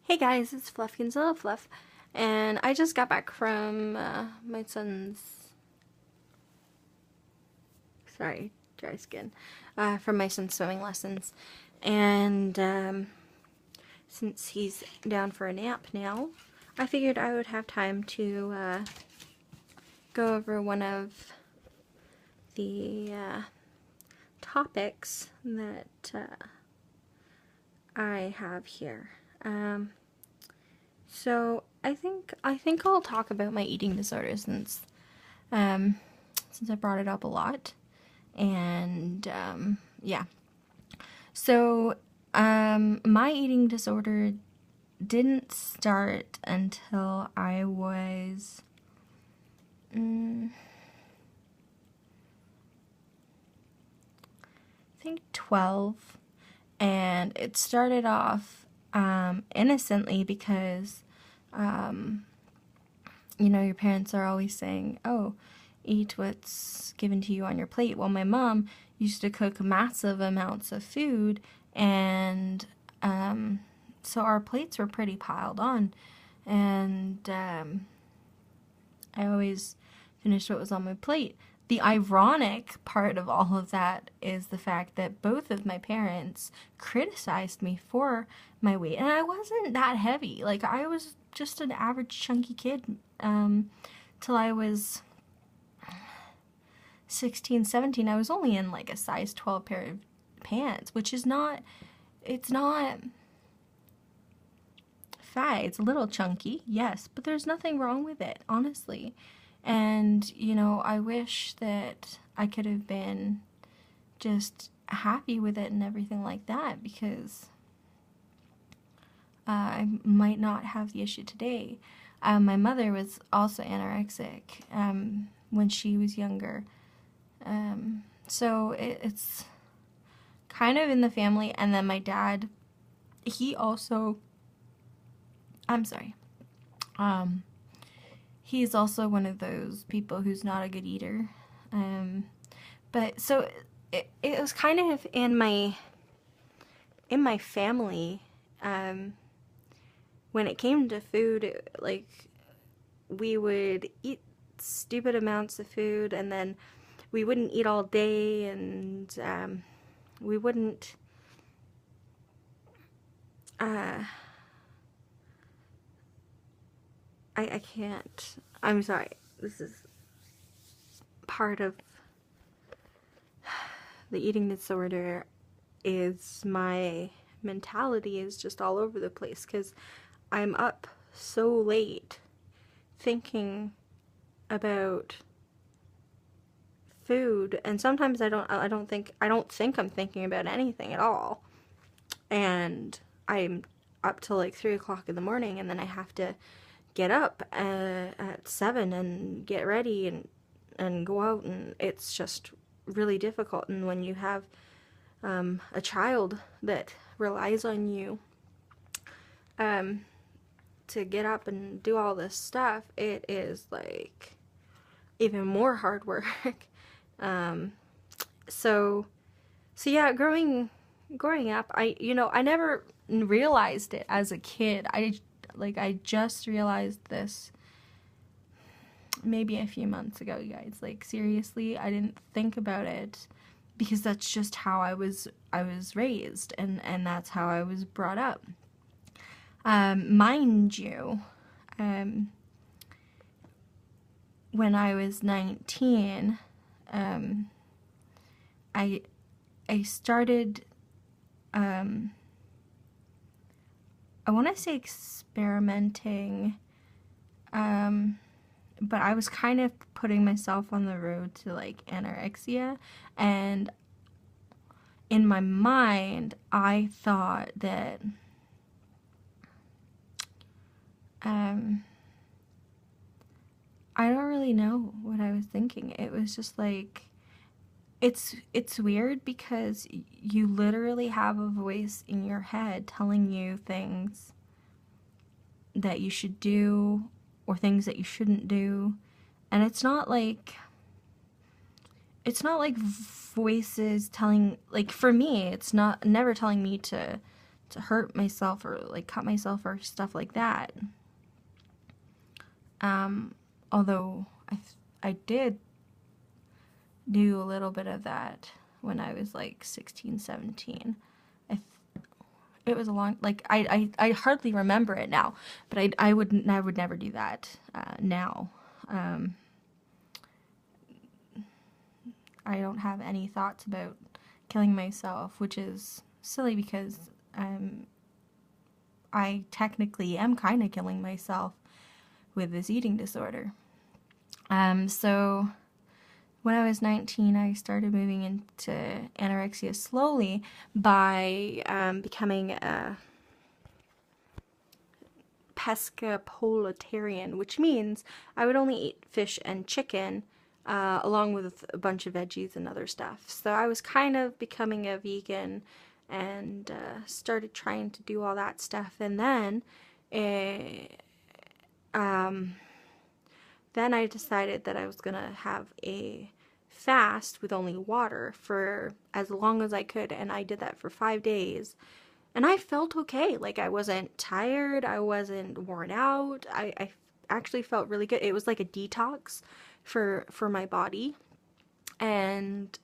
Hey guys, it's Fluffkinzilla Fluff, and I just got back from my son's, sorry, dry skin, from my son's swimming lessons, and since he's down for a nap now, I figured I would have time to go over one of the topics that I have here. So I think I'll talk about my eating disorder since I brought it up a lot, and yeah. So my eating disorder didn't start until I was I think 12, and it started off innocently because your parents are always saying, oh, eat what's given to you on your plate. Well, my mom used to cook massive amounts of food, and so our plates were pretty piled on, and I always finished what was on my plate. The ironic part of all of that is the fact that both of my parents criticized me for my weight, and I wasn't that heavy. Like, I was just an average chunky kid till I was 16, 17. I was only in like a size 12 pair of pants, which is not, it's not fat. It's a little chunky, yes, but there's nothing wrong with it, honestly. And, I wish that I could have been just happy with it and everything like that, because I might not have the issue today. My mother was also anorexic when she was younger. So it's kind of in the family. And then my dad, he also, I'm sorry, he's also one of those people who's not a good eater. But so it was kind of in my family. When it came to food, like, we would eat stupid amounts of food, and then we wouldn't eat all day, and we wouldn't I can't, I'm sorry, this is part of the eating disorder, is my mentality is just all over the place, because I'm up so late thinking about food, and sometimes I don't think I'm thinking about anything at all, and I'm up till like 3 o'clock in the morning, and then I have to get up at 7 and get ready and go out, and it's just really difficult. And when you have a child that relies on you to get up and do all this stuff, it is like even more hard work. So yeah, growing up, I never realized it as a kid. I just realized this maybe a few months ago, you guys. Like, seriously, I didn't think about it because that's just how I was raised, and that's how I was brought up. Mind you, when I was 19, I started, I want to say experimenting, but I was kind of putting myself on the road to like anorexia, and in my mind, I thought that I don't really know what I was thinking. It was just like, it's weird because you literally have a voice in your head telling you things that you should do or things that you shouldn't do, and it's not like voices telling, like, for me, it's not never telling me to to hurt myself or like cut myself or stuff like that. Although I did do a little bit of that when I was like 16, 17. It was a long, like, I hardly remember it now, but I would never do that now. I don't have any thoughts about killing myself, which is silly because I technically am kind of killing myself with this eating disorder. So when I was 19, I started moving into anorexia slowly by becoming a pescatarian, which means I would only eat fish and chicken along with a bunch of veggies and other stuff. So I was kind of becoming a vegan and started trying to do all that stuff. And then I decided that I was going to have a fast with only water for as long as I could, and I did that for 5 days. And I felt okay. Like, I wasn't tired, I wasn't worn out. I actually felt really good. It was like a detox for my body. And